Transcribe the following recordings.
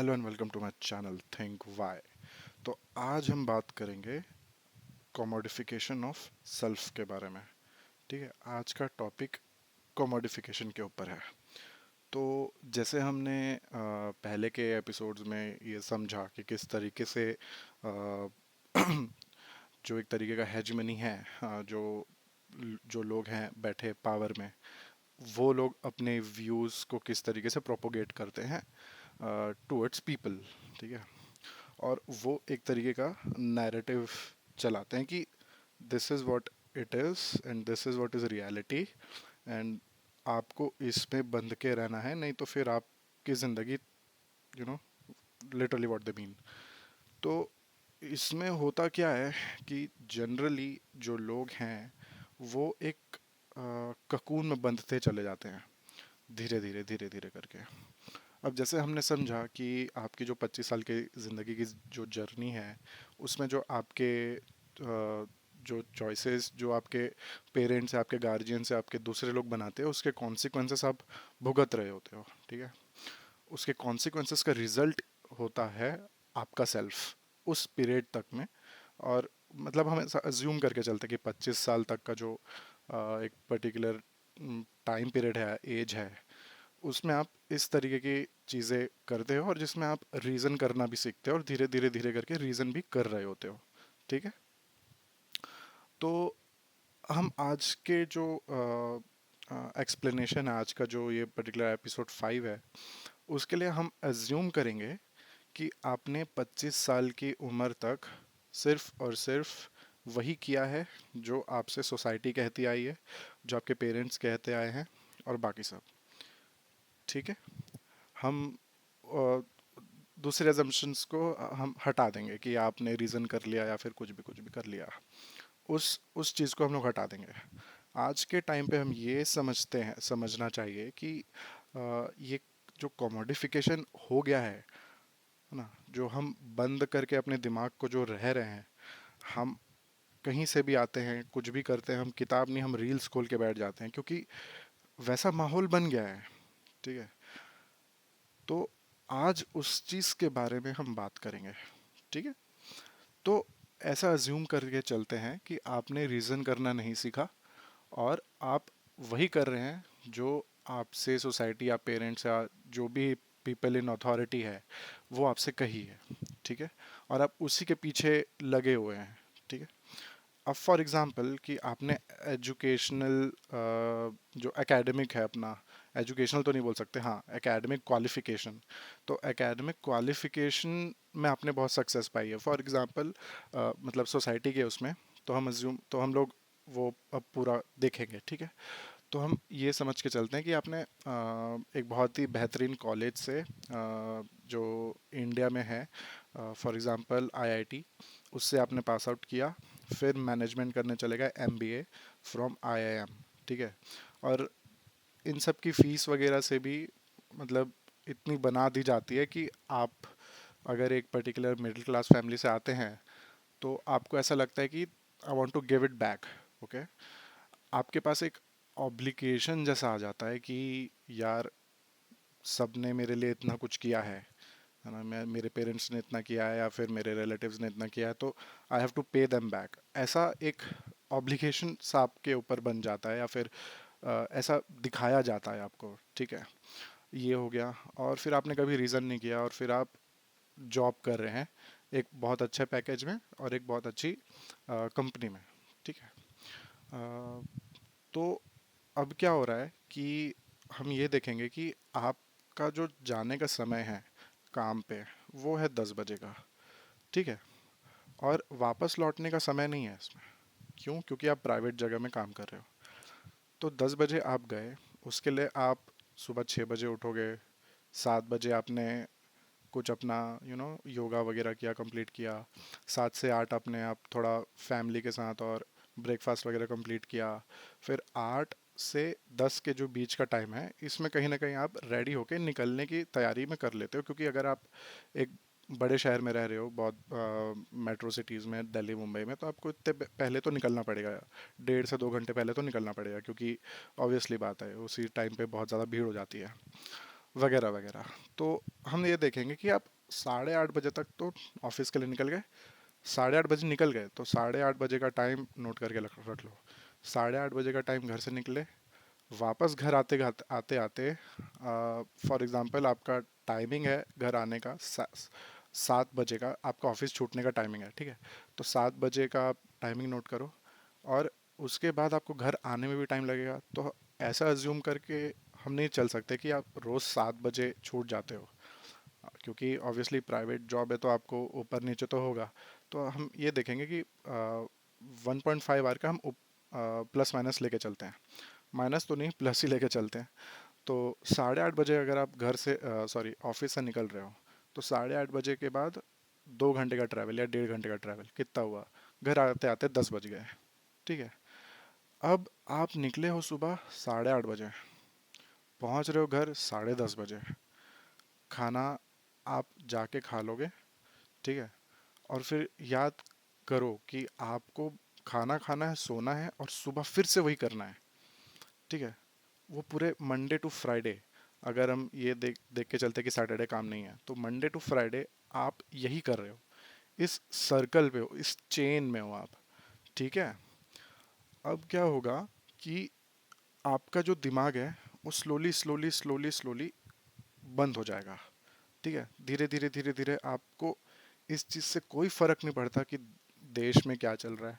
Hello and welcome to my channel think why. तो आज हम बात करेंगे कमोडिफिकेशन ऑफ सेल्फ के बारे में। ठीक है, आज का टॉपिक कमोडिफिकेशन के ऊपर है। तो जैसे हमने पहले के एपिसोड्स में ये समझा कि किस तरीके से जो एक तरीके का हेजमनी है, जो जो लोग हैं बैठे पावर में, वो लोग अपने व्यूज़ को किस तरीके से प्रोपोगेट करते हैं टुवर्ड्स पीपल। ठीक है, और वो एक तरीके का नैरेटिव चलाते हैं कि this is what it is and this is what is reality, and आपको इसमें बंध के रहना है, नहीं तो फिर आपकी ज़िंदगी, you know, literally what they mean. तो इसमें होता क्या है कि जनरली जो लोग हैं वो एक ककून में बंधते चले जाते हैं, धीरे धीरे करके। अब जैसे हमने समझा कि आपकी जो 25 साल की ज़िंदगी की जो जर्नी है, उसमें जो आपके जो चॉइसेस जो आपके पेरेंट्स से, आपके गार्जियन से, आपके दूसरे लोग बनाते हैं, उसके कॉन्सिक्वेंसेस आप भुगत रहे होते हो। ठीक है, उसके कॉन्सिक्वेंसेस का रिजल्ट होता है आपका सेल्फ उस पीरियड तक में। और मतलब हम ऐसा अज्यूम करके चलते हैं कि 25 साल तक का जो एक पर्टिकुलर टाइम पीरियड है, एज है, उसमें आप इस तरीके की चीज़ें करते हो और जिसमें आप रीज़न करना भी सीखते हो और धीरे करके रीज़न भी कर रहे होते हो। ठीक है, तो हम आज के जो एक्सप्लेनेशन है, आज का जो ये पर्टिकुलर एपिसोड 5 है, उसके लिए हम एज्यूम करेंगे कि आपने 25 साल की उम्र तक सिर्फ और सिर्फ वही किया है जो आपसे सोसाइटी कहती आई है, जो आपके पेरेंट्स कहते आए हैं, और बाकी सब। ठीक है, हम अ, दूसरे अजम्पशंस को हम हटा देंगे कि आपने रीज़न कर लिया या फिर कुछ भी कर लिया। उस चीज़ को हम लोग हटा देंगे। आज के टाइम पे हम ये समझते हैं, समझना चाहिए कि ये जो कॉमोडिफिकेशन हो गया है ना, जो हम बंद करके अपने दिमाग को जो रह रहे हैं, हम कहीं से भी आते हैं, कुछ भी करते हैं, हम किताब नहीं, हम रील्स खोल के बैठ जाते हैं, क्योंकि वैसा माहौल बन गया है। ठीक है, तो आज उस चीज़ के बारे में हम बात करेंगे। ठीक है, तो ऐसा अज्यूम करके चलते हैं कि आपने रीज़न करना नहीं सीखा और आप वही कर रहे हैं जो आपसे सोसाइटी या पेरेंट्स या जो भी पीपल इन अथॉरिटी है वो आपसे कही है। ठीक है, और आप उसी के पीछे लगे हुए हैं। ठीक है, अब फॉर एग्जांपल कि आपने एजुकेशनल जो एकेडमिक है अपना, एजुकेशनल तो नहीं बोल सकते, हाँ, एकेडमिक क्वालिफिकेशन, तो एकेडमिक क्वालिफिकेशन में आपने बहुत सक्सेस पाई है फॉर एग्जांपल, मतलब सोसाइटी के उसमें। तो हम लोग वो अब पूरा देखेंगे। ठीक है, तो हम ये समझ के चलते हैं कि आपने एक बहुत ही बेहतरीन कॉलेज से, जो इंडिया में है, फॉर एग्जांपल आईआईटी, उससे आपने पास आउट किया, फिर मैनेजमेंट करने चले गए एमबीए फ्रॉम आईआईएम। ठीक है, और इन सब की फ़ीस वगैरह से भी मतलब इतनी बना दी जाती है कि आप अगर एक पर्टिकुलर मिडिल क्लास फैमिली से आते हैं तो आपको ऐसा लगता है कि I want to give it back. Okay, आपके पास एक ऑब्लिगेशन जैसा आ जाता है कि यार, सब ने मेरे लिए इतना कुछ किया है ना, मैं, मेरे पेरेंट्स ने इतना किया है या फिर मेरे रिलेटिव्स ने इतना किया है, तो I have to pay them back. ऐसा एक ऑब्लिगेशन सा आपके ऊपर बन जाता है, या फिर ऐसा दिखाया जाता है आपको। ठीक है, ये हो गया। और फिर आपने कभी रीज़न नहीं किया और फिर आप जॉब कर रहे हैं एक बहुत अच्छे पैकेज में और एक बहुत अच्छी कंपनी में। ठीक है, अ, तो अब क्या हो रहा है कि हम ये देखेंगे कि आपका जो जाने का समय है काम पे, वो है 10 बजे का। ठीक है, और वापस लौटने का समय नहीं है इसमें। क्यों? क्योंकि आप प्राइवेट जगह में काम कर रहे हो। तो 10 बजे आप गए, उसके लिए आप सुबह 6 बजे उठोगे, 7 बजे आपने कुछ अपना योगा वगैरह किया, कंप्लीट किया, 7 से 8 आपने आप थोड़ा फैमिली के साथ और ब्रेकफास्ट वगैरह कंप्लीट किया, फिर 8 से 10 के जो बीच का टाइम है, इसमें कहीं ना कहीं आप रेडी होके निकलने की तैयारी में कर लेते हो, क्योंकि अगर आप एक बड़े शहर में रह रहे हो, बहुत मेट्रो सिटीज़ में, दिल्ली मुंबई में, तो आपको इतने पहले तो निकलना पड़ेगा, 1.5 से 2 घंटे पहले तो निकलना पड़ेगा, क्योंकि ऑब्वियसली बात है उसी टाइम पे बहुत ज़्यादा भीड़ हो जाती है। वगैरह वगैरह। तो हम ये देखेंगे कि आप 8:30 बजे तक तो ऑफिस के लिए निकल गए, 8:30 बजे निकल गए तो 8:30 बजे का टाइम नोट करके रख लो। 8:30 बजे का टाइम घर से निकले, वापस घर आते आते आते फॉर एग्जांपल आपका टाइमिंग है घर आने का 7 बजे का, आपका ऑफिस छूटने का टाइमिंग है, ठीक है। तो 7 बजे का आप टाइमिंग नोट करो, और उसके बाद आपको घर आने में भी टाइम लगेगा। तो ऐसा अज्यूम करके हम नहीं चल सकते कि आप रोज़ 7 बजे छूट जाते हो, क्योंकि ऑब्वियसली प्राइवेट जॉब है तो आपको ऊपर नीचे तो होगा। तो हम ये देखेंगे कि 1.5 आवर का हम प्लस माइनस लेके चलते हैं, माइनस तो नहीं प्लस ही लेके चलते हैं। तो 8:30 बजे अगर आप घर से सॉरी ऑफिस से निकल रहे हो, तो 8:30 बजे के बाद 2 घंटे का ट्रैवल या 1.5 घंटे का ट्रैवल कितना हुआ, घर आते आते 10 बज गए, ठीक है। अब आप निकले हो सुबह 8:30 बजे, पहुंच रहे हो घर 10:30 बजे, खाना आप जाके खा लोगे, ठीक है। और फिर याद करो कि आपको खाना खाना है, सोना है, और सुबह फिर से वही करना है, ठीक है। वो पूरे मंडे टू फ्राइडे, अगर हम ये देख देख के चलते कि सैटरडे काम नहीं है, तो मंडे टू फ्राइडे आप यही कर रहे हो, इस सर्कल पे हो, इस चेन में हो आप, ठीक है। अब क्या होगा कि आपका जो दिमाग है वो स्लोली स्लोली स्लोली स्लोली बंद हो जाएगा, ठीक है। धीरे धीरे धीरे धीरे आपको इस चीज़ से कोई फर्क नहीं पड़ता कि देश में क्या चल रहा है,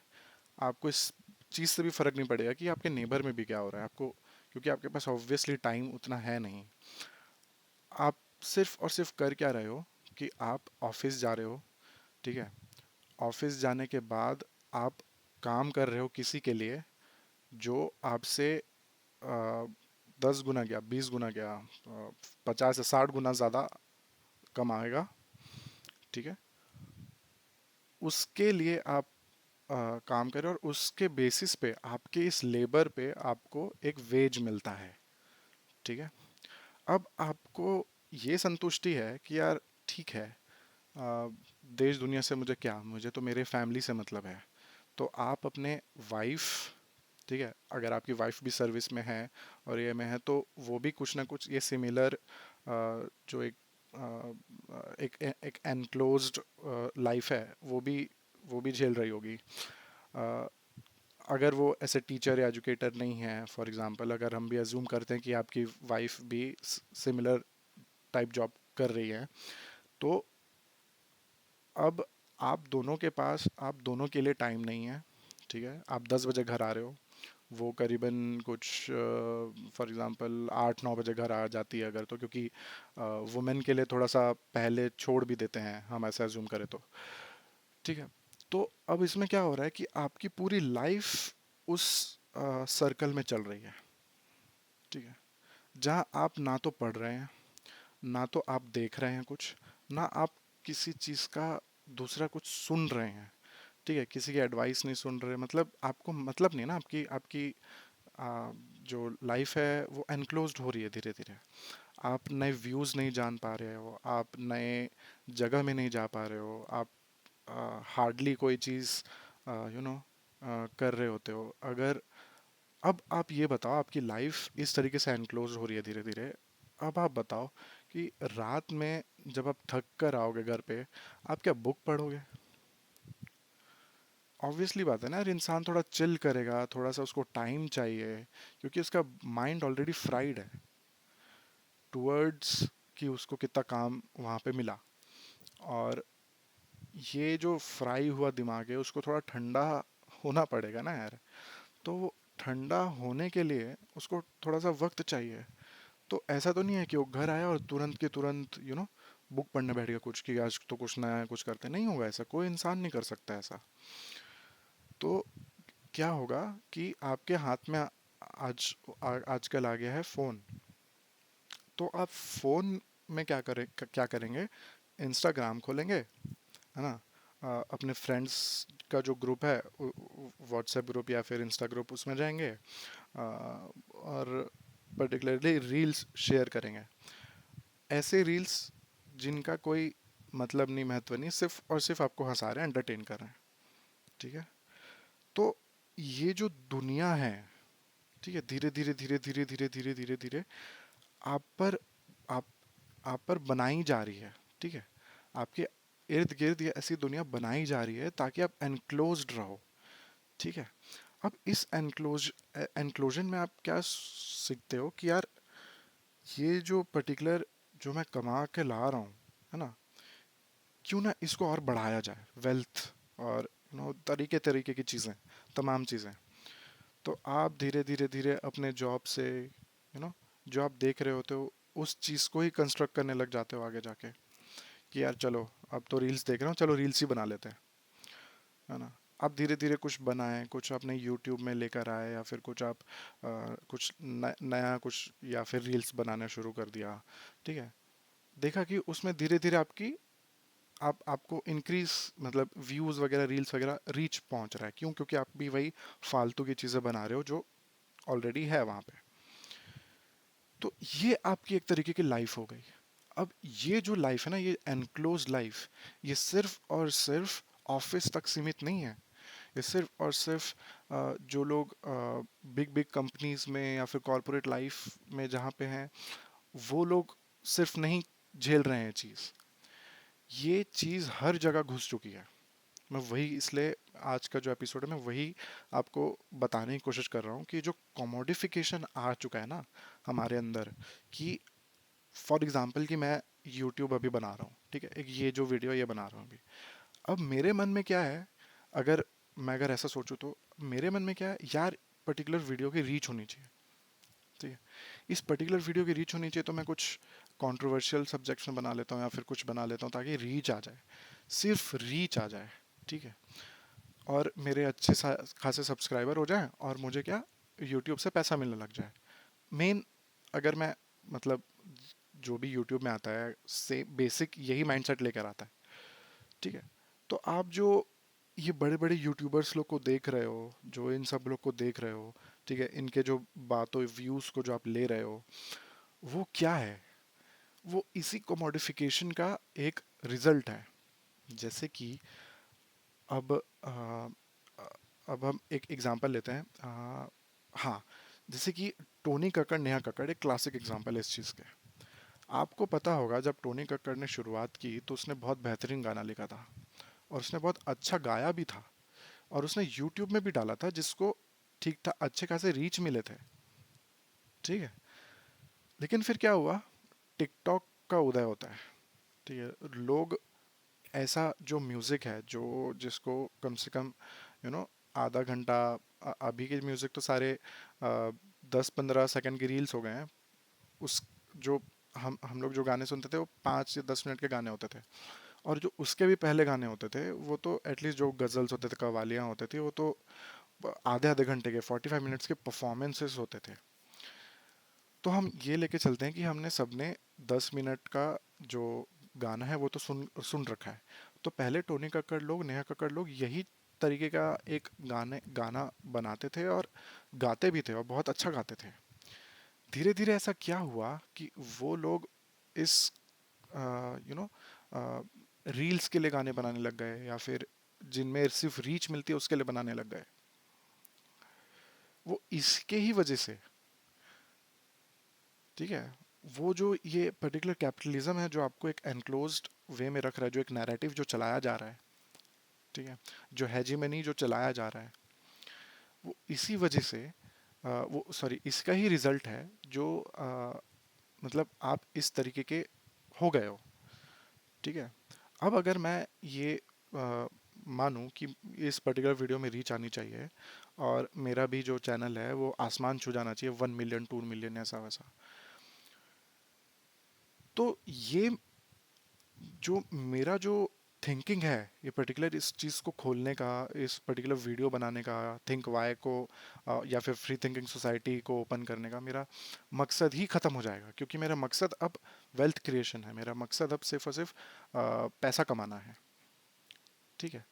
आपको इस चीज़ से भी फर्क नहीं पड़ेगा कि आपके नेबर में भी क्या हो रहा है आपको, क्योंकि आपके पास ऑब्वियसली टाइम उतना है नहीं। आप सिर्फ और सिर्फ कर क्या रहे हो कि आप ऑफिस जा रहे हो, ठीक है। ऑफिस जाने के बाद आप काम कर रहे हो किसी के लिए जो आपसे 10 गुना क्या 20 गुना क्या 50 से 60 गुना ज़्यादा कमाएगा, ठीक है। उसके लिए आप काम करें, और उसके बेसिस पे आपके इस लेबर पे आपको एक वेज मिलता है, ठीक है। अब आपको ये संतुष्टि है कि यार ठीक है, आ, देश दुनिया से मुझे क्या, मुझे तो मेरे फैमिली से मतलब है। तो आप अपने वाइफ, ठीक है, अगर आपकी वाइफ भी सर्विस में है और ये में है, तो वो भी कुछ ना कुछ ये सिमिलर जो एक एक एनक्लोज्ड लाइफ है, वो भी झेल रही होगी। अ, अगर वो ऐसे टीचर या एजुकेटर नहीं है, फॉर एग्जांपल अगर हम भी अज्यूम करते हैं कि आपकी वाइफ भी सिमिलर टाइप जॉब कर रही है, तो अब आप दोनों के लिए टाइम नहीं है, ठीक है। आप 10 बजे घर आ रहे हो, वो करीबन कुछ फॉर एग्जांपल 8-9 बजे घर आ जाती है अगर, तो क्योंकि वुमेन के लिए थोड़ा सा पहले छोड़ भी देते हैं हम ऐसा अज्यूम करें तो, ठीक है। तो अब इसमें क्या हो रहा है कि आपकी पूरी लाइफ उस सर्कल में चल रही है, ठीक है। जहाँ आप ना तो पढ़ रहे हैं, ना तो आप देख रहे हैं कुछ, ना आप किसी चीज़ का दूसरा कुछ सुन रहे हैं, ठीक है। किसी की एडवाइस नहीं सुन रहे, मतलब आपको मतलब नहीं ना, आपकी आपकी जो लाइफ है वो एनक्लोज्ड हो रही है धीरे धीरे। आप नए व्यूज़ नहीं जान पा रहे हो, आप नए जगह में नहीं जा पा रहे हो, आप हार्डली कोई चीज़ यू नो कर रहे होते हो। अगर अब आप ये बताओ, आपकी लाइफ इस तरीके से एनक्लोज हो रही है धीरे धीरे, अब आप बताओ कि रात में जब आप थक कर आओगे घर पे, आप क्या बुक पढ़ोगे? ऑब्वियसली बात है ना यार, इंसान थोड़ा चिल करेगा, थोड़ा सा उसको टाइम चाहिए, क्योंकि उसका माइंड ऑलरेडी फ्राइड है टूवर्ड्स कि उसको कितना काम वहाँ पे मिला। और ये जो फ्राई हुआ दिमाग है उसको थोड़ा ठंडा होना पड़ेगा ना यार। तो ठंडा होने के लिए उसको थोड़ा सा वक्त चाहिए। तो ऐसा तो नहीं है कि वो घर आया और तुरंत के तुरंत बुक पढ़ने बैठ गया कुछ, कि आज तो कुछ नया है कुछ करते, नहीं होगा ऐसा, कोई इंसान नहीं कर सकता ऐसा। तो क्या होगा कि आपके हाथ में आजकल आ गया है फ़ोन। तो आप फ़ोन में क्या करेंगे, इंस्टाग्राम खोलेंगे, है ना। अपने फ्रेंड्स का जो ग्रुप है, व्हाट्सएप ग्रुप या फिर इंस्टा ग्रुप, उसमें जाएंगे, और पर्टिकुलरली रील्स शेयर करेंगे, ऐसे रील्स जिनका कोई मतलब नहीं, महत्व नहीं, सिर्फ और सिर्फ आपको हंसा रहे हैं, एंटरटेन कर रहे हैं, ठीक है। तो ये जो दुनिया है, ठीक है, धीरे धीरे धीरे धीरे धीरे धीरे धीरे धीरे आप पर आप आप पर बनाई जा रही है, ठीक है। आपके इर्द गिर्द ये ऐसी दुनिया बनाई जा रही है ताकि आप एनक्लोज्ड रहो, ठीक है। अब इस एनक्लोजन में आप क्या सीखते हो कि यार ये जो पर्टिकुलर जो मैं कमा के ला रहा हूँ, है ना, क्यों ना इसको और बढ़ाया जाए, वेल्थ और तरीके तरीके की चीज़ें, तमाम चीज़ें। तो आप धीरे धीरे धीरे अपने जॉब से जो आप देख रहे होते हो उस चीज़ को ही कंस्ट्रक्ट करने लग जाते हो आगे जाके, कि यार चलो अब तो रील्स देख रहा हूँ, चलो रील्स ही बना लेते हैं, है ना। आप धीरे धीरे कुछ बनाएं, कुछ अपने यूट्यूब में लेकर आए, या फिर कुछ आप कुछ नया कुछ, या फिर रील्स बनाना शुरू कर दिया, ठीक है। देखा कि उसमें धीरे धीरे आपको इंक्रीज, मतलब व्यूज वगैरह, रील्स वगैरह, रीच पहुंच रहा है। क्यों? क्योंकि आप भी वही फालतू की चीज़ें बना रहे हो जो ऑलरेडी है वहाँ पे। तो ये आपकी एक तरीके की लाइफ हो गई। अब ये जो लाइफ है ना, ये एनक्लोज लाइफ, ये सिर्फ और सिर्फ ऑफिस तक सीमित नहीं है। ये सिर्फ और सिर्फ जो लोग बिग बिग कंपनीज में या फिर कॉरपोरेट लाइफ में जहाँ पे हैं, वो लोग सिर्फ नहीं झेल रहे हैं चीज़, ये चीज़ हर जगह घुस चुकी है। मैं वही, इसलिए आज का जो एपिसोड है मैं वही आपको बताने की कोशिश कर रहा हूँ कि जो कॉमोडिफिकेशन आ चुका है ना हमारे अंदर, कि फॉर एग्जांपल कि मैं यूट्यूब अभी बना रहा हूँ, ठीक है, एक ये जो वीडियो ये बना रहा हूँ अभी। अब मेरे मन में क्या है, अगर अगर ऐसा सोचूं तो मेरे मन में क्या है यार, पर्टिकुलर वीडियो की रीच होनी चाहिए, ठीक है। इस पर्टिकुलर वीडियो की रीच होनी चाहिए, तो मैं कुछ कंट्रोवर्शियल सब्जेक्ट्स में बना लेता हूँ या फिर कुछ बना लेता हूँ ताकि रीच आ जाए, सिर्फ रीच आ जाए, ठीक है। और मेरे अच्छे खासे सब्सक्राइबर हो जाएं और मुझे क्या, यूट्यूब से पैसा मिलने लग जाए। मेन, अगर मैं, मतलब जो भी यूट्यूब में आता है से बेसिक यही माइंडसेट लेकर आता है, ठीक है। तो आप जो ये बड़े बड़े यूट्यूबर्स लोग को देख रहे हो, जो इन सब लोग को देख रहे हो, ठीक है, इनके जो बातों व्यूज़ को जो आप ले रहे हो, वो क्या है? वो इसी को मॉडिफिकेशन का एक रिजल्ट है। जैसे कि अब अब हम एक एग्जांपल लेते हैं, हाँ, जैसे कि टोनी कक्कड़, नेहा कक्कड़ एक क्लासिक एग्जांपल है इस चीज़ के। आपको पता होगा जब टोनी कक्कड़ ने शुरुआत की तो उसने बहुत बेहतरीन गाना लिखा था, और उसने बहुत अच्छा गाया भी था, और उसने यूट्यूब में भी डाला था जिसको ठीक ठाक अच्छे खासे रीच मिले थे, ठीक है। लेकिन फिर क्या हुआ, टिकटॉक का उदय होता है, ठीक है। लोग ऐसा जो म्यूज़िक है, जो जिसको कम से कम आधा घंटा, अभी के म्यूज़िक तो सारे 10-15 सेकंड की रील्स हो गए हैं। उस जो हम लोग जो गाने सुनते थे वो 5 या 10 मिनट के गाने होते थे, और जो उसके भी पहले गाने होते थे वो तो एटलीस्ट जो गज़ल्स होते थे, कवालियाँ होते थे, वो तो आधे आधे घंटे के 45 मिनट्स के परफॉर्मेंसेस होते थे। तो हम ये लेके चलते हैं कि हमने सबने 10 मिनट का जो गाना है वो तो सुन सुन रखा है। तो पहले टोनी कक्कड़ लोग, नेहा कक्कड़ लोग यही तरीके का एक गाना बनाते थे, और गाते भी थे, और बहुत अच्छा गाते थे। धीरे धीरे ऐसा क्या हुआ कि वो लोग इस यू नो रील्स के लिए गाने बनाने लग गए, या फिर जिनमें सिर्फ रीच मिलती है उसके लिए बनाने लग गए। वो इसके ही वजह से, ठीक है, वो जो ये पर्टिकुलर कैपिटलिज्म है जो आपको एक एनक्लोज्ड वे में रख रहा है, जो एक नैरेटिव जो चलाया जा रहा है, ठीक है, जो हेजीमनी जो चलाया जा रहा है, वो इसी वजह से वो सॉरी इसका ही रिजल्ट है जो मतलब आप इस तरीके के हो गए हो, ठीक है। अब अगर मैं ये मानूं कि इस पर्टिकुलर वीडियो में रीच आनी चाहिए, और मेरा भी जो चैनल है वो आसमान छू जाना चाहिए, 1 मिलियन 2 मिलियन ऐसा वैसा, तो ये जो मेरा जो थिंकिंग है, ये पर्टिकुलर इस चीज़ को खोलने का, इस पर्टिकुलर वीडियो बनाने का, थिंक वाई को या फिर फ्री थिंकिंग सोसाइटी को ओपन करने का, मेरा मकसद ही ख़त्म हो जाएगा, क्योंकि मेरा मकसद अब वेल्थ क्रिएशन है, मेरा मकसद अब सिर्फ और सिर्फ पैसा कमाना है, ठीक है।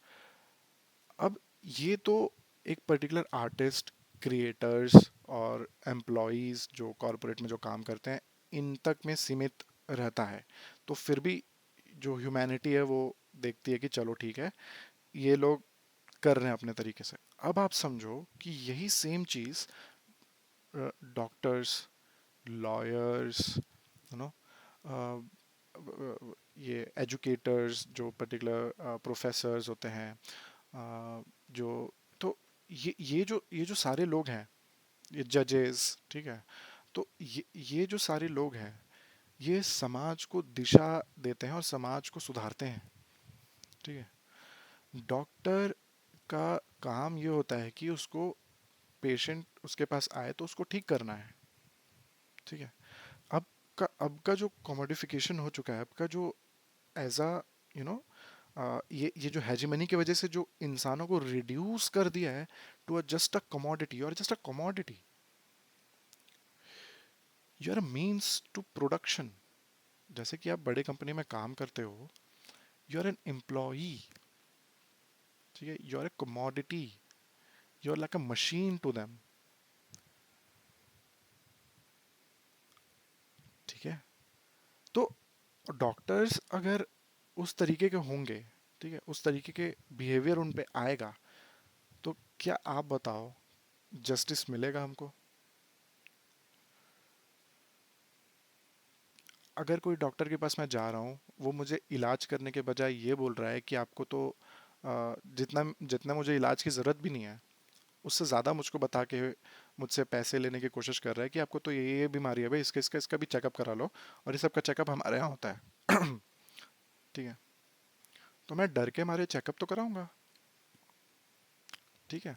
अब ये तो एक पर्टिकुलर आर्टिस्ट, क्रिएटर्स और एम्प्लॉयज़ जो कॉरपोरेट में जो काम करते हैं, इन तक में सीमित रहता है। तो फिर भी जो ह्यूमैनिटी है वो देखती है कि चलो ठीक है, ये लोग कर रहे हैं अपने तरीके से। अब आप समझो कि यही same cheese doctors, lawyers, you know ये एजुकेटर्स जो पर्टिकुलर प्रोफेसर्स होते हैं, जो तो ये जो सारे लोग हैं, ये जजेस, ठीक है, तो ये जो सारे लोग हैं, ये समाज को दिशा देते हैं और समाज को सुधारते हैं, ठीक है। डॉक्टर का काम ये होता है कि उसको पेशेंट उसके पास आए तो उसको ठीक करना है, ठीक है। अब का जो कमोडिफिकेशन हो चुका है, अब का जो एज अ यू नो ये जो हेजिमनी की वजह से जो इंसानों को रिड्यूस कर दिया है टू जस्ट अ कमोडिटी, और just a commodity, you are a means to production. जैसे कि आप बड़े कंपनी में काम करते हो, यू आर एन एम्प्लॉई, ठीक है, you are a commodity, you are like a machine to them, ठीक है। तो डॉक्टर्स अगर उस तरीके के होंगे, ठीक है, उस तरीके के बिहेवियर उन पे आएगा, तो क्या आप बताओ जस्टिस मिलेगा हमको? अगर कोई डॉक्टर के पास मैं जा रहा हूँ, वो मुझे इलाज करने के बजाय ये बोल रहा है कि आपको तो जितना जितना मुझे इलाज की ज़रूरत भी नहीं है, उससे ज़्यादा मुझको बता के मुझसे पैसे लेने की कोशिश कर रहा है कि आपको तो ये बीमारी है भाई, इसका इसका इसका भी चेकअप करा लो, और ये सब का चेकअप हमारे यहाँ होता है। ठीक है, तो मैं डर के मारे चेकअप तो कराऊंगा, ठीक है।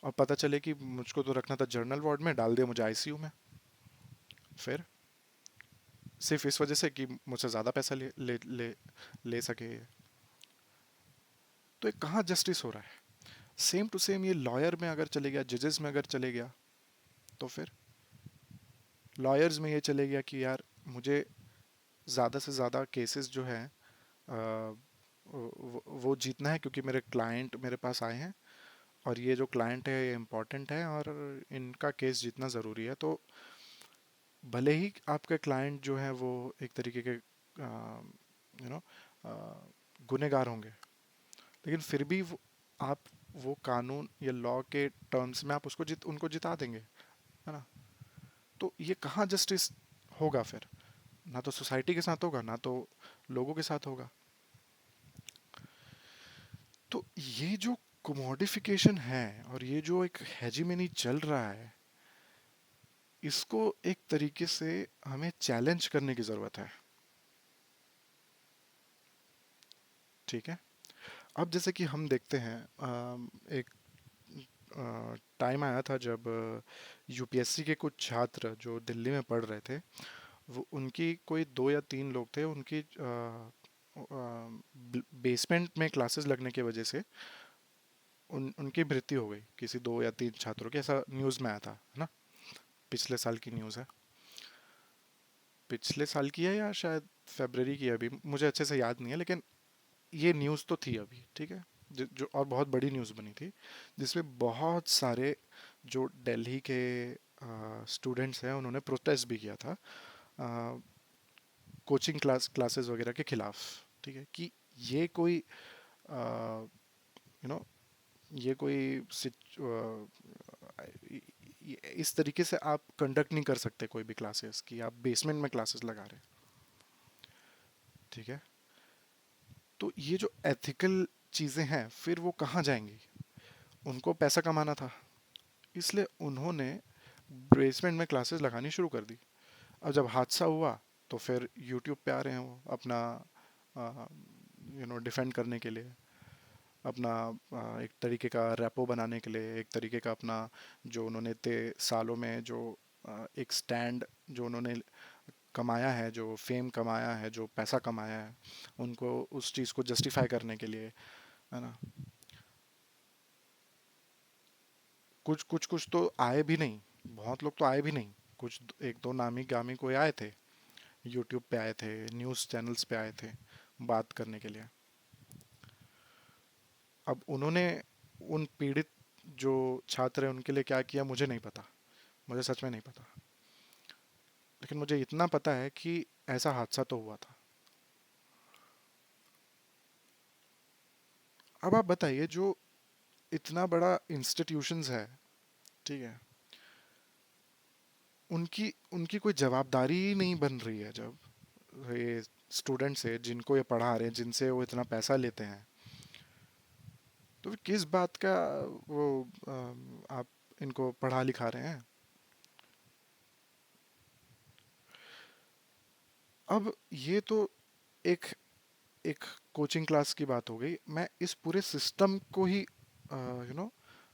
और पता चले कि मुझको तो रखना था जर्नल वार्ड में, डाल दिया मुझे आईसीयू में, फिर सिर्फ इस वजह से कि मुझसे ज़्यादा पैसा ले सके ये। तो ये कहाँ जस्टिस हो रहा है? सेम टू सेम ये लॉयर में अगर चले गया, जजेस में अगर चले गया, तो फिर लॉयर्स में ये चले गया कि यार मुझे ज़्यादा से ज़्यादा केसेस जो हैं वो जीतना है, क्योंकि मेरे क्लाइंट मेरे पास आए हैं, और ये जो क्लाइंट है ये इम्पोर्टेंट है, और इनका केस जीतना ज़रूरी है। तो भले ही आपके क्लाइंट जो है वो एक तरीके के नो गुनहगार होंगे, लेकिन फिर भी आप वो कानून या लॉ के टर्म्स में आप उनको जिता देंगे, है ना। तो ये कहाँ जस्टिस होगा फिर? ना तो सोसाइटी के साथ होगा, ना तो लोगों के साथ होगा। तो ये जो कोमोडिफिकेशन है और ये जो एक हेजिमनी चल रहा है, इसको एक तरीके से हमें चैलेंज करने की ज़रूरत है, ठीक है। अब जैसे कि हम देखते हैं, एक टाइम आया था जब यूपीएससी के कुछ छात्र जो दिल्ली में पढ़ रहे थे, वो उनकी कोई दो या तीन लोग थे, उनकी बेसमेंट में क्लासेस लगने की वजह से उनकी मृत्यु हो गई, किसी दो या तीन छात्रों की, ऐसा न्यूज़ में आया था, है ना। पिछले साल की न्यूज़ है, पिछले साल की है या शायद फरवरी की है, अभी मुझे अच्छे से याद नहीं है, लेकिन ये न्यूज़ तो थी अभी, ठीक है। जो और बहुत बड़ी न्यूज़ बनी थी, जिसमें बहुत सारे जो दिल्ली के स्टूडेंट्स हैं उन्होंने प्रोटेस्ट भी किया था कोचिंग क्लासेस वगैरह के खिलाफ, ठीक है, कि ये कोई यू नो ये कोई इस तरीके से आप कंडक्ट नहीं कर सकते कोई भी क्लासेस, कि आप बेसमेंट में क्लासेस लगा रहे हैं, ठीक है। तो ये जो एथिकल चीज़ें हैं फिर वो कहाँ जाएंगी? उनको पैसा कमाना था, इसलिए उन्होंने बेसमेंट में क्लासेस लगानी शुरू कर दी। अब जब हादसा हुआ तो फिर यूट्यूब पे आ रहे हैं वो अपना डिफेंड करने के लिए, अपना एक तरीके का रैपो बनाने के लिए, एक तरीके का अपना जो उन्होंने इतने सालों में जो एक स्टैंड जो उन्होंने कमाया है, जो फेम कमाया है, जो पैसा कमाया है, उनको उस चीज़ को जस्टिफाई करने के लिए, है ना। कुछ कुछ कुछ तो आए भी नहीं, बहुत लोग तो आए भी नहीं, कुछ एक दो नामी गामी कोई आए थे, यूट्यूब पे आए थे, न्यूज़ चैनल्स पे आए थे बात करने के लिए। अब उन्होंने उन पीड़ित जो छात्र हैं उनके लिए क्या किया मुझे नहीं पता, मुझे सच में नहीं पता, लेकिन मुझे इतना पता है कि ऐसा हादसा तो हुआ था। अब आप बताइए, जो इतना बड़ा इंस्टीट्यूशंस है, ठीक है, उनकी उनकी कोई जवाबदारी ही नहीं बन रही है जब, ये स्टूडेंट्स है जिनको ये पढ़ा रहे हैं, जिनसे वो इतना पैसा लेते हैं, तो फिर किस बात का वो आप इनको पढ़ा लिखा रहे हैं? अब ये तो एक एक कोचिंग क्लास की बात हो गई। मैं इस पूरे सिस्टम को ही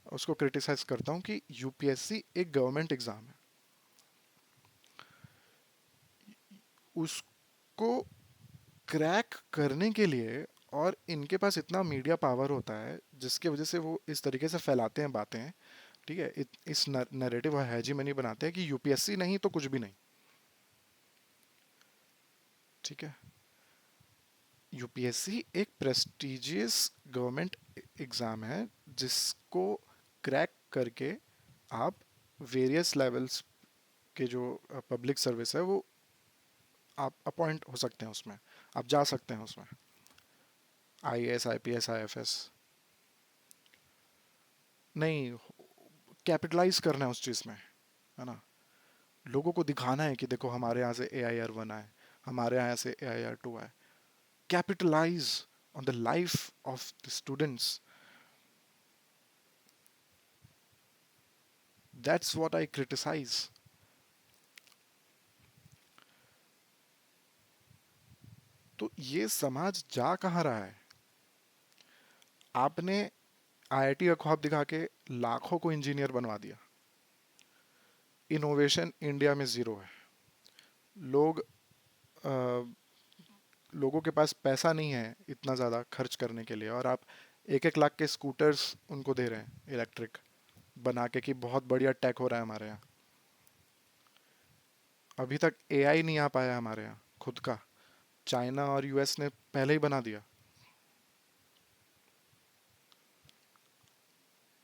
उसको क्रिटिसाइज करता हूँ कि यूपीएससी एक गवर्नमेंट एग्जाम है। उसको क्रैक करने के लिए, और इनके पास इतना मीडिया पावर होता है जिसके वजह से वो इस तरीके से फैलाते हैं बातें, ठीक है, इस नैरेटिव और हेजीमनी बनाते हैं कि यूपीएससी नहीं तो कुछ भी नहीं। ठीक है, यूपीएससी एक प्रेस्टिजियस गवर्नमेंट एग्जाम है जिसको क्रैक करके आप वेरियस लेवल्स के जो पब्लिक सर्विस है वो आप अपॉइंट हो सकते हैं उसमें, आप जा सकते हैं उसमें, आईएएस आईपीएस आईएफएस। नहीं, कैपिटलाइज करना है उस चीज़ में, है ना। लोगों को दिखाना है कि देखो हमारे यहाँ से AIR 1 आए, हमारे यहाँ से AIR 2 आए। Capitalise on the life of the students, that's what I criticise. तो ये समाज जा कहाँ रहा है? आपने आईआईटी का ख्वाब दिखा के लाखों को इंजीनियर बनवा दिया। इनोवेशन इंडिया में जीरो है। लोग अ, लोगों के पास पैसा नहीं है इतना ज़्यादा खर्च करने के लिए, और आप 1-1 लाख के स्कूटर्स उनको दे रहे हैं इलेक्ट्रिक बना के कि बहुत बढ़िया टेक हो रहा है हमारे यहाँ। अभी तक एआई नहीं आ पाया हमारे यहाँ खुद का। चाइना और यूएस ने पहले ही बना दिया।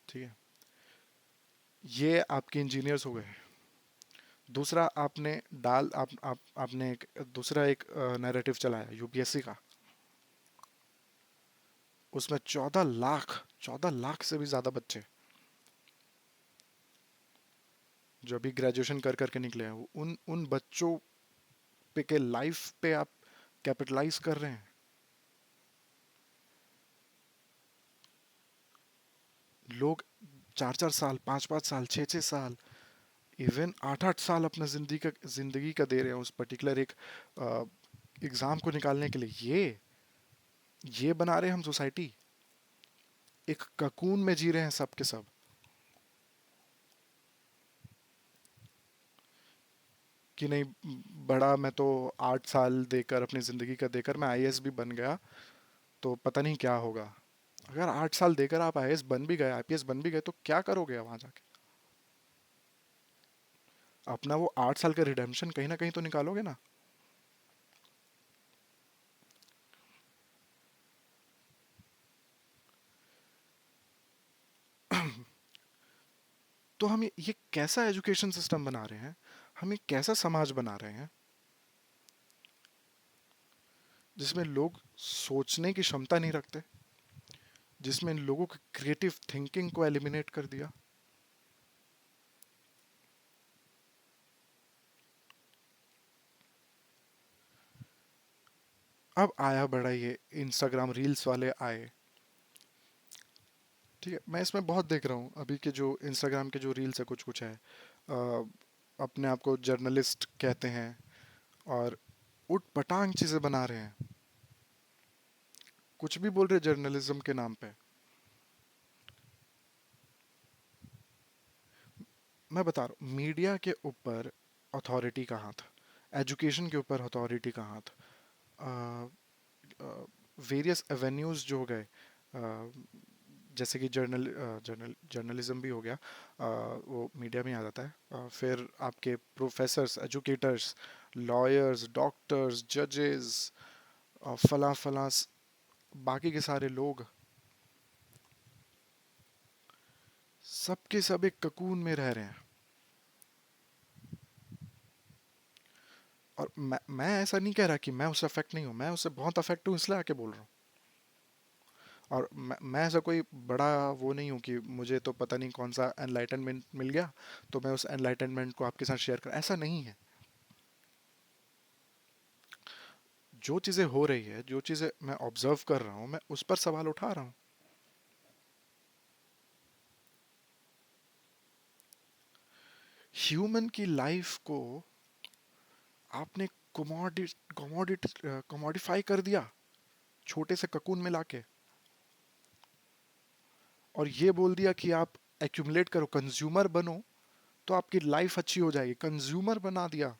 ठीक है, ये आपके इंजीनियर्स हो गए। दूसरा आपने आपने एक दूसरा एक नैरेटिव चलाया यूपीएससी का। उसमें 14 लाख से भी ज्यादा बच्चे जो अभी ग्रेजुएशन कर करके निकले हैं, उन उन बच्चों पे के लाइफ पे आप कैपिटलाइज कर रहे हैं। लोग 4-4 साल, 5-5 साल, 6-6 साल, इवन 8-8 साल अपना जिंदगी का दे रहे हैं उस पर्टिकुलर एक एग्जाम को निकालने के लिए। ये बना रहे हैं हम सोसाइटी। एक ककून में जी रहे हैं सब के सब। कि नहीं, बड़ा मैं तो 8 साल देकर अपनी ज़िंदगी का देकर मैं आईएएस भी बन गया तो पता नहीं क्या होगा। अगर 8 साल देकर आप आईएएस बन भी गए, आईपीएस बन भी गए, तो क्या करोगे वहां जाके? अपना वो 8 साल का रिडेम्पशन कहीं ना कहीं तो निकालोगे ना। तो हम ये कैसा एजुकेशन सिस्टम बना रहे हैं, हम ये कैसा समाज बना रहे हैं जिसमें लोग सोचने की क्षमता नहीं रखते, जिसमें लोगों की क्रिएटिव थिंकिंग को एलिमिनेट कर दिया। अब आया बड़ा ये इंस्टाग्राम रील्स वाले आए। ठीक है, मैं इसमें बहुत देख रहा हूँ अभी के जो इंस्टाग्राम के जो रील्स है, कुछ कुछ है अपने आप को जर्नलिस्ट कहते हैं और उट पटांग चीज़ें बना रहे हैं, कुछ भी बोल रहे जर्नलिज्म के नाम पे। मैं बता रहा हूँ, मीडिया के ऊपर अथॉरिटी का हाथ, एजुकेशन के ऊपर अथॉरिटी का हाथ, वेरियस एवेन्यूज जो हो गए, जैसे कि जर्नलिज्म भी हो गया, वो मीडिया में आ जाता है। फिर आपके प्रोफेसर्स, एजुकेटर्स, लॉयर्स, डॉक्टर्स, जजेस, फला फला, बाकी के सारे लोग, सब के सब एक ककून में रह रहे हैं। और मैं ऐसा नहीं कह रहा कि मैं उससे अफेक्ट नहीं हूँ, मैं उससे बहुत अफेक्ट हूँ इसलिए आके बोल रहा हूँ। और मैं ऐसा कोई बड़ा वो नहीं हूँ कि मुझे तो पता नहीं कौन सा एनलाइटनमेंट मिल गया तो मैं उस एनलाइटनमेंट को आपके साथ शेयर कर, ऐसा नहीं है। जो चीज़ें हो रही है, जो चीज़ें मैं ऑब्जर्व कर रहा हूँ, मैं उस पर सवाल उठा रहा हूँ। ह्यूमन की लाइफ को आपने कमोडिफाई कर दिया, छोटे से ककून में लाके, और ये बोल दिया कि आप एक्यूमुलेट करो, कंज्यूमर बनो, तो आपकी लाइफ अच्छी हो जाएगी। कंज्यूमर बना दिया।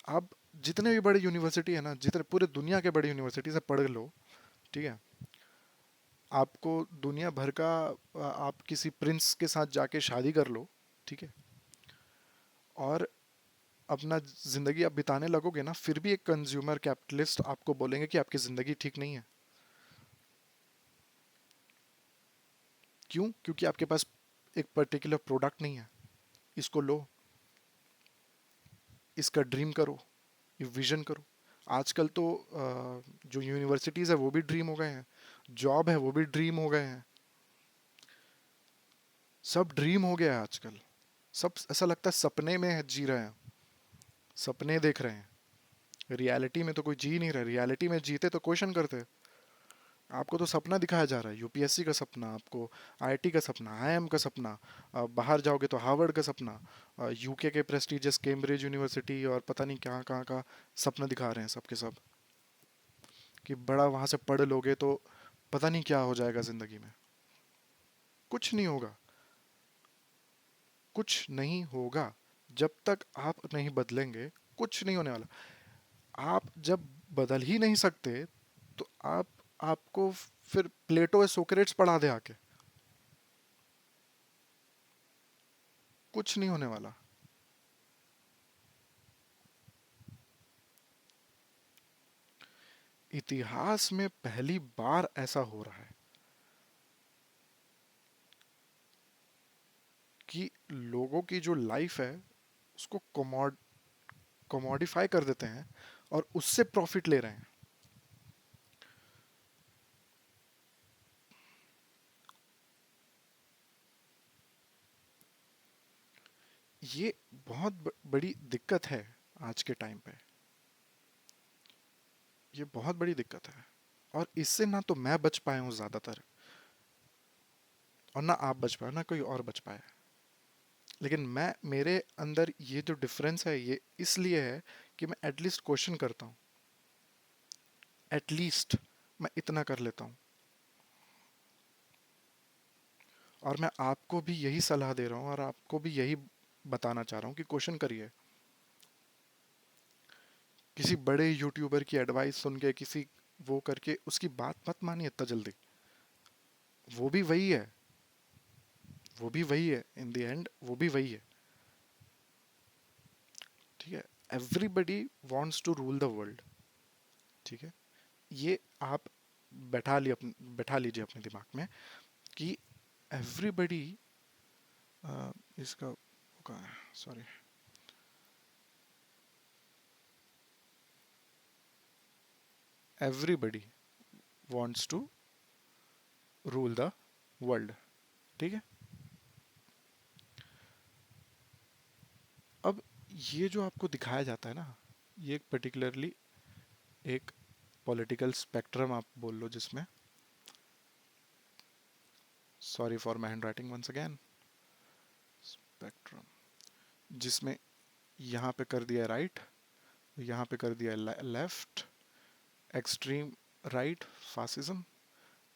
आप जितने भी बड़े यूनिवर्सिटी है ना, जितने पूरे दुनिया के बड़े यूनिवर्सिटी से पढ़ लो, ठीक है, आपको दुनिया भर का आप किसी प्रिंस के साथ जाके शादी कर लो, ठीक है, और अपना जिंदगी आप बिताने लगोगे ना, फिर भी एक कंज्यूमर कैपिटलिस्ट आपको बोलेंगे कि आपकी जिंदगी ठीक नहीं है। क्यों? क्योंकि आपके पास एक पर्टिकुलर प्रोडक्ट नहीं है। इसको लो, इसका ड्रीम करो, ये विजन करो। आजकल तो जो यूनिवर्सिटीज़ है वो भी ड्रीम हो गए हैं, जॉब है वो भी ड्रीम हो गए हैं, सब ड्रीम हो गया है आजकल। सब ऐसा लगता है सपने में जी रहे हैं, सपने देख रहे हैं। रियलिटी में तो कोई जी नहीं रहा। रियलिटी में जीते तो क्वेश्चन करते। आपको तो सपना दिखाया जा रहा है, यूपीएससी का सपना, आपको आईआईटी का सपना, आईआईएम का सपना, बाहर जाओगे तो हार्वर्ड का सपना, यूके के प्रेस्टिजियस कैम्ब्रिज यूनिवर्सिटी और पता नहीं कहाँ कहाँ का सपना दिखा रहे हैं सबके सब, कि बड़ा वहाँ से पढ़ लोगे तो पता नहीं क्या हो जाएगा ज़िंदगी में। कुछ नहीं होगा, कुछ नहीं होगा। जब तक आप नहीं बदलेंगे, कुछ नहीं होने वाला। आप जब बदल ही नहीं सकते, तो आपको फिर प्लेटो या सोक्रेट्स पढ़ा दे आके, कुछ नहीं होने वाला। इतिहास में पहली बार ऐसा हो रहा है कि लोगों की जो लाइफ है उसको कमोडिफाई कर देते हैं और उससे प्रॉफिट ले रहे हैं। ये बहुत बड़ी दिक्कत है आज के टाइम पे। ये बहुत बड़ी दिक्कत है, और इससे ना तो मैं बच पाया हूँ ज़्यादातर, और ना आप बच पाए, ना कोई और बच पाया। लेकिन मैं, मेरे अंदर ये जो डिफरेंस है ये इसलिए है कि मैं एटलीस्ट क्वेश्चन करता हूँ। एटलीस्ट मैं इतना कर लेता हूँ। और मैं आपको भी यही सलाह दे रहा हूँ और आपको भी यही बताना चाह रहा हूँ कि क्वेश्चन करिए। किसी बड़े यूट्यूबर की एडवाइस सुन के, किसी वो करके उसकी बात मत मानिए इतना जल्दी। वो भी वही है, वो भी वही है, इन द एंड वो भी वही है, ठीक है। Everybody wants to rule the world, ठीक है। ये आप बैठा लीजिए अपने दिमाग में कि एवरीबडी, इसका sorry, everybody wants to rule the world, ठीक है। अब ये जो आपको दिखाया जाता है ना, ये एक पर्टिकुलरली एक पॉलिटिकल स्पेक्ट्रम आप बोल लो, जिसमें, sorry for my handwriting once again, spectrum, जिसमें यहाँ पे कर दिया राइट, यहाँ पे कर दिया left, extreme right fascism,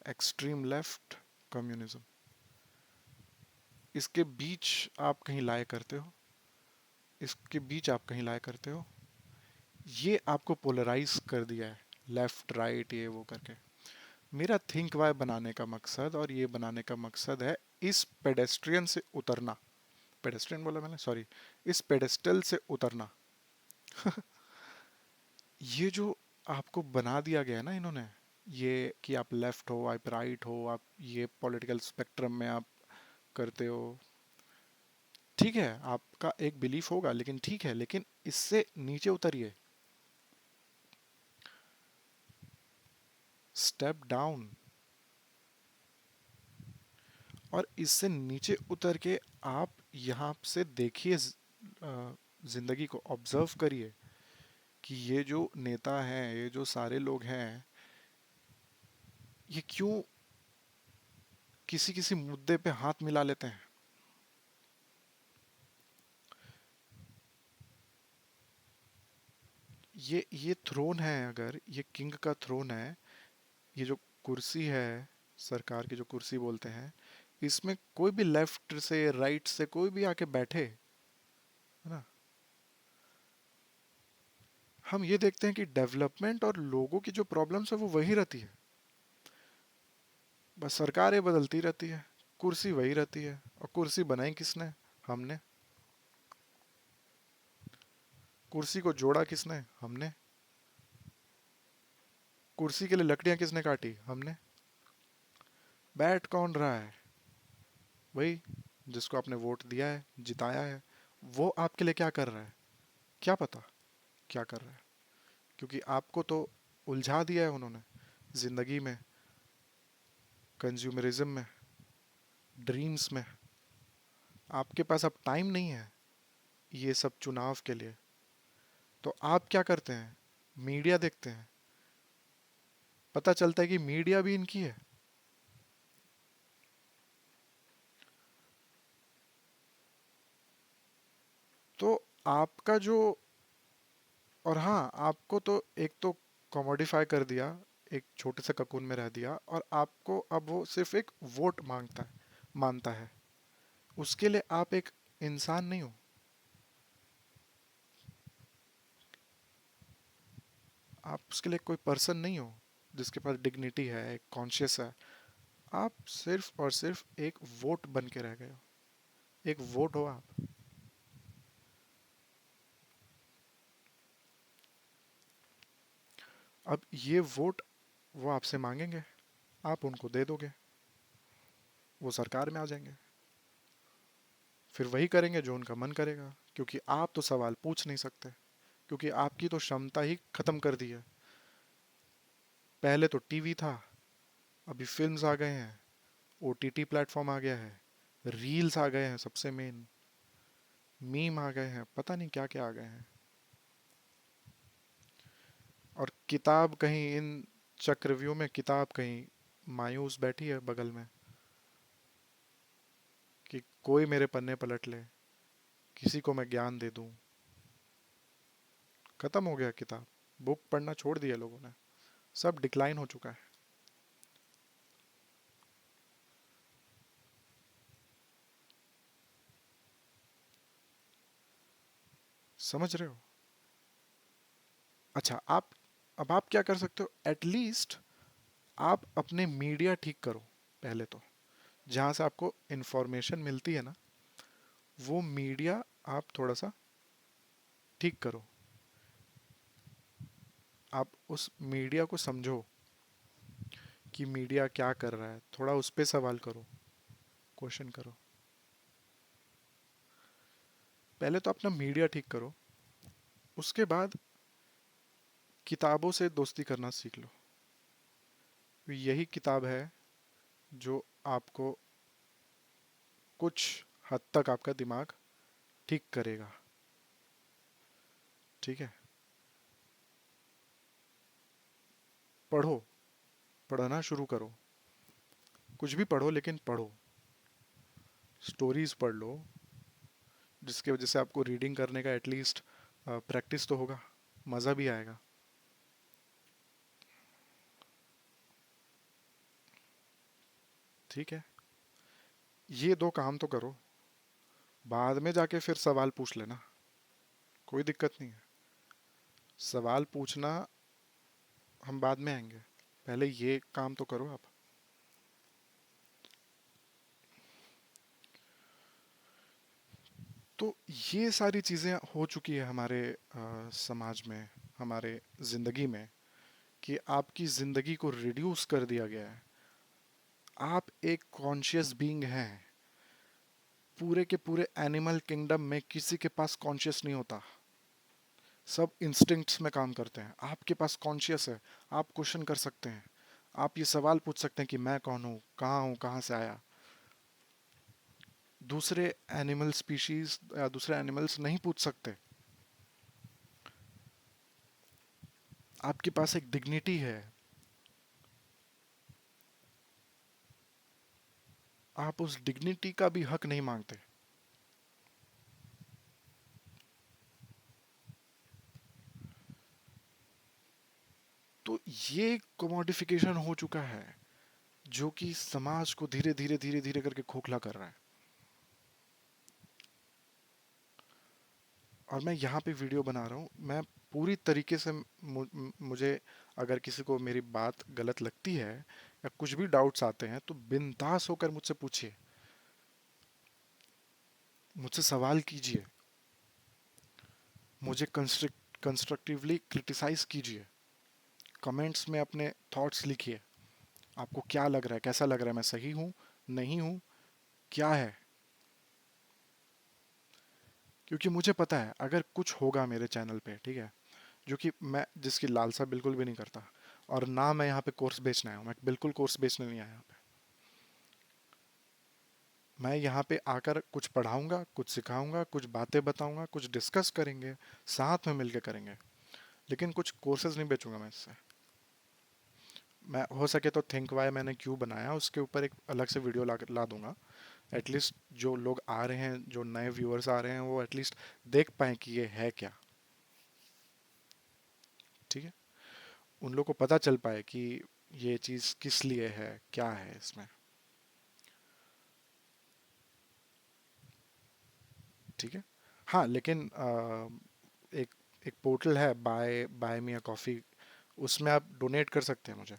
extreme left communism, इसके बीच आप कहीं लाया करते हो, इसके बीच आप कहीं लाया करते हो। ये आपको पोलराइज कर दिया है, लेफ्ट राइट ये वो करके। मेरा थिंक वाई बनाने का मकसद, और ये बनाने का मकसद है इस पेडेस्ट्रियन से उतरना, पेडेस्ट्रियन बोला मैंने, सॉरी, इस पेडेस्टल से उतरना। ये जो आपको बना दिया गया है ना इन्होंने, ये कि आप लेफ्ट हो, आप राइट हो, आप ये पॉलिटिकल स्पेक्ट्रम में आप करते हो, ठीक है, आपका एक बिलीफ होगा, लेकिन ठीक है, लेकिन इससे नीचे उतरिए, स्टेप डाउन, और इससे नीचे उतर के आप यहाँ से देखिए, जिंदगी को ऑब्जर्व करिए कि ये जो नेता हैं, ये जो सारे लोग हैं, ये क्यों किसी किसी मुद्दे पे हाथ मिला लेते हैं। ये थ्रोन है, अगर ये किंग का थ्रोन है, ये जो कुर्सी है, सरकार की जो कुर्सी बोलते हैं, इसमें कोई भी लेफ्ट से राइट से कोई भी आके बैठे, है ना, हम ये देखते हैं कि डेवलपमेंट और लोगों की जो प्रॉब्लम्स है वो वही रहती है। बस सरकारें बदलती रहती है, कुर्सी वही रहती है। और कुर्सी बनाई किसने? हमने। कुर्सी को जोड़ा किसने? हमने। कुर्सी के लिए लकड़ियां किसने काटी? हमने। बैठ कौन रहा है? वही जिसको आपने वोट दिया है, जिताया है। वो आपके लिए क्या कर रहा है? क्या पता क्या कर रहा है, क्योंकि आपको तो उलझा दिया है उन्होंने जिंदगी में, कंज्यूमरिज्म में, ड्रीम्स में। आपके पास अब टाइम नहीं है ये सब चुनाव के लिए। तो आप क्या करते हैं? मीडिया देखते हैं, पता चलता है कि मीडिया भी इनकी है। तो आपका जो, और हाँ, आपको तो एक तो कमोडिफाई कर दिया, एक छोटे से ककून में रह दिया, और आपको अब वो सिर्फ एक वोट मांगता है, मानता है। उसके लिए आप एक इंसान नहीं हो। आप उसके लिए कोई पर्सन नहीं हो जिसके पास डिग्निटी है, एक कॉन्शियस है। आप सिर्फ और सिर्फ एक वोट बन के रह गए हो। एक वोट हो आप। अब ये वोट वो आपसे मांगेंगे, आप उनको दे दोगे, वो सरकार में आ जाएंगे, फिर वही करेंगे जो उनका मन करेगा, क्योंकि आप तो सवाल पूछ नहीं सकते, क्योंकि आपकी तो क्षमता ही खत्म कर दी है। पहले तो टीवी था, अभी फिल्म्स आ गए हैं, ओटीटी प्लेटफॉर्म आ गया है, रील्स आ गए हैं, सबसे मेन मीम आ गए हैं, पता नहीं क्या क्या आ गए हैं। और किताब कहीं इन चक्रव्यूह में, किताब कहीं मायूस बैठी है बगल में कि कोई मेरे पन्ने पलट ले, किसी को मैं ज्ञान दे दूं। खत्म हो गया किताब, बुक पढ़ना छोड़ दिया लोगों ने, सब डिक्लाइन हो चुका है। समझ रहे हो? अच्छा, आप, अब आप क्या कर सकते हो? एटलीस्ट आप अपने मीडिया ठीक करो पहले तो। जहाँ से आपको इंफॉर्मेशन मिलती है ना, वो मीडिया आप थोड़ा सा ठीक करो। आप उस मीडिया को समझो कि मीडिया क्या कर रहा है, थोड़ा उस पर सवाल करो, क्वेश्चन करो। पहले तो अपना मीडिया ठीक करो, उसके बाद किताबों से दोस्ती करना सीख लो। यही किताब है जो आपको कुछ हद तक आपका दिमाग ठीक करेगा। ठीक है? पढ़ो, पढ़ना शुरू करो, कुछ भी पढ़ो, लेकिन पढ़ो। स्टोरीज पढ़ लो, जिसके वजह से आपको रीडिंग करने का एटलीस्ट प्रैक्टिस तो होगा, मज़ा भी आएगा। ठीक है? ये दो काम तो करो, बाद में जाके फिर सवाल पूछ लेना, कोई दिक्कत नहीं है। सवाल पूछना हम बाद में आएंगे, पहले ये काम तो करो आप। तो ये सारी चीज़ें हो चुकी है हमारे समाज में, हमारे ज़िंदगी में, कि आपकी ज़िंदगी को रिड्यूस कर दिया गया है। आप एक कॉन्शियस बीइंग हैं। पूरे के पूरे एनिमल किंगडम में किसी के पास कॉन्शियस नहीं होता, सब इंस्टिंक्ट्स में काम करते हैं। आपके पास कॉन्शियस है, आप क्वेश्चन कर सकते हैं, आप ये सवाल पूछ सकते हैं कि मैं कौन हूँ, कहाँ से आया। दूसरे एनिमल स्पीशीज या दूसरे एनिमल्स नहीं पूछ सकते। आपके पास एक डिग्निटी है, आप उस डिग्निटी का भी हक नहीं मांगते। तो ये कोमोडिफिकेशन हो चुका है जो कि समाज को धीरे धीरे धीरे धीरे करके खोखला कर रहा है। और मैं यहाँ पे वीडियो बना रहा हूँ, मैं पूरी तरीके से मुझे अगर किसी को मेरी बात गलत लगती है या कुछ भी डाउट्स आते हैं तो बिंदास होकर मुझसे पूछिए, मुझसे सवाल कीजिए, मुझे कंस्ट्रक्टिवली क्रिटिसाइज कीजिए, कमेंट्स में अपने थॉट्स लिखिए। आपको क्या लग रहा है, कैसा लग रहा है, मैं सही हूँ, नहीं हूँ, क्या है? क्योंकि मुझे पता है अगर कुछ होगा मेरे चैनल पे, ठीक है, जो कि मैं जिसकी लालसा बिल्कुल भी नहीं करता, और ना मैं यहाँ पे कोर्स बेचने आया हूँ, मैं बिल्कुल कोर्स बेचने नहीं आया यहाँ पे। मैं यहाँ पे आकर कुछ पढ़ाऊंगा, कुछ सिखाऊंगा, कुछ बातें बताऊंगा, कुछ डिस्कस करेंगे, साथ में मिलके करेंगे, लेकिन कुछ कोर्सेज नहीं बेचूंगा मैं इससे। मैं हो सके तो थिंक वाई मैंने क्यों बनाया उसके ऊपर एक अलग से वीडियो ला दूंगा। एटलीस्ट जो लोग आ रहे हैं, जो नए व्यूअर्स आ रहे हैं, वो एटलीस्ट देख पाए कि ये है क्या। ठीक है, उन लोग को पता चल पाए कि ये चीज़ किस लिए है, क्या है इसमें। ठीक है। हाँ, लेकिन एक एक पोर्टल है, बाय मी अ कॉफ़ी, उसमें आप डोनेट कर सकते हैं मुझे।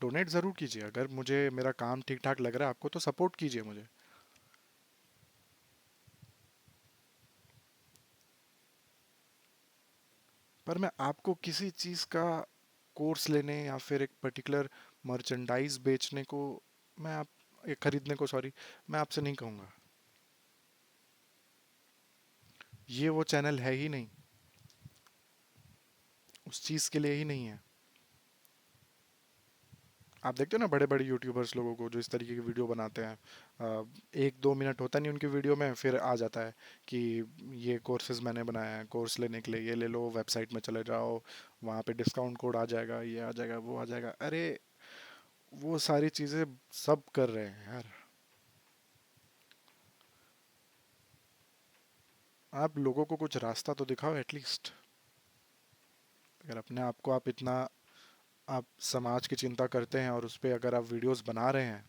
डोनेट ज़रूर कीजिए, अगर मुझे मेरा काम ठीक ठाक लग रहा है आपको तो सपोर्ट कीजिए मुझे। पर मैं आपको किसी चीज़ का कोर्स लेने या फिर एक पर्टिकुलर मर्चेंडाइज बेचने को, मैं आप खरीदने को, सॉरी, मैं आपसे नहीं कहूँगा। ये वो चैनल है ही नहीं, उस चीज़ के लिए ही नहीं है। आप देखते हो ना बड़े बड़े यूट्यूबर्स लोगों को जो इस तरीके की वीडियो बनाते हैं, 1-2 मिनट होता नहीं उनकी वीडियो में, फिर आ जाता है कि ये कोर्सेज मैंने बनाया है, कोर्स लेने के लिए ये ले लो, वेबसाइट में चले जाओ, वहाँ पे डिस्काउंट कोड आ जाएगा, ये आ जाएगा, वो आ जाएगा। अरे वो सारी चीज़ें सब कर रहे हैं यार। आप लोगों को कुछ रास्ता तो दिखाओ एटलीस्ट। अगर अपने आप को आप इतना, आप समाज की चिंता करते हैं और उस पर अगर आप वीडियोस बना रहे हैं,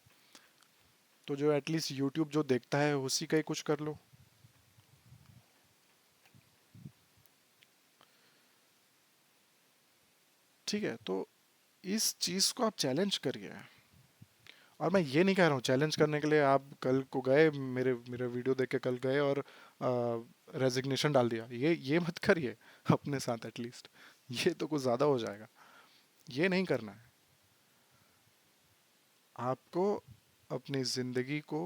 तो जो एटलीस्ट यूट्यूब जो देखता है उसी का ही कुछ कर लो। ठीक है, तो इस चीज़ को आप चैलेंज करिए। और मैं ये नहीं कह रहा हूँ चैलेंज करने के लिए आप कल को गए, मेरे मेरे वीडियो देख के कल गए और रेजिग्नेशन डाल दिया, ये मत करिए अपने साथ एटलीस्ट। ये तो कुछ ज़्यादा हो जाएगा, ये नहीं करना है। आपको अपनी ज़िंदगी को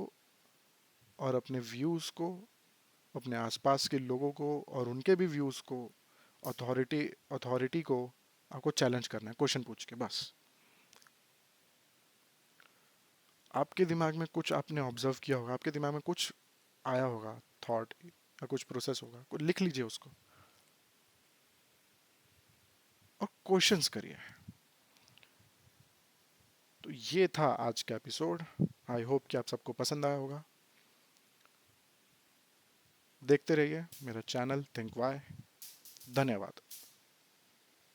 और अपने व्यूज़ को, अपने आसपास के लोगों को और उनके भी व्यूज़ को, अथॉरिटी अथॉरिटी को आपको चैलेंज करना है, क्वेश्चन पूछ के बस। आपके दिमाग में कुछ आपने ऑब्जर्व किया होगा, आपके दिमाग में कुछ आया होगा, थॉट या कुछ प्रोसेस होगा, लिख लीजिए उसको और क्वेश्चंस करिए। तो ये था आज का एपिसोड। आई होप कि आप सबको पसंद आया होगा। देखते रहिए मेरा चैनल थिंक वाई। धन्यवाद।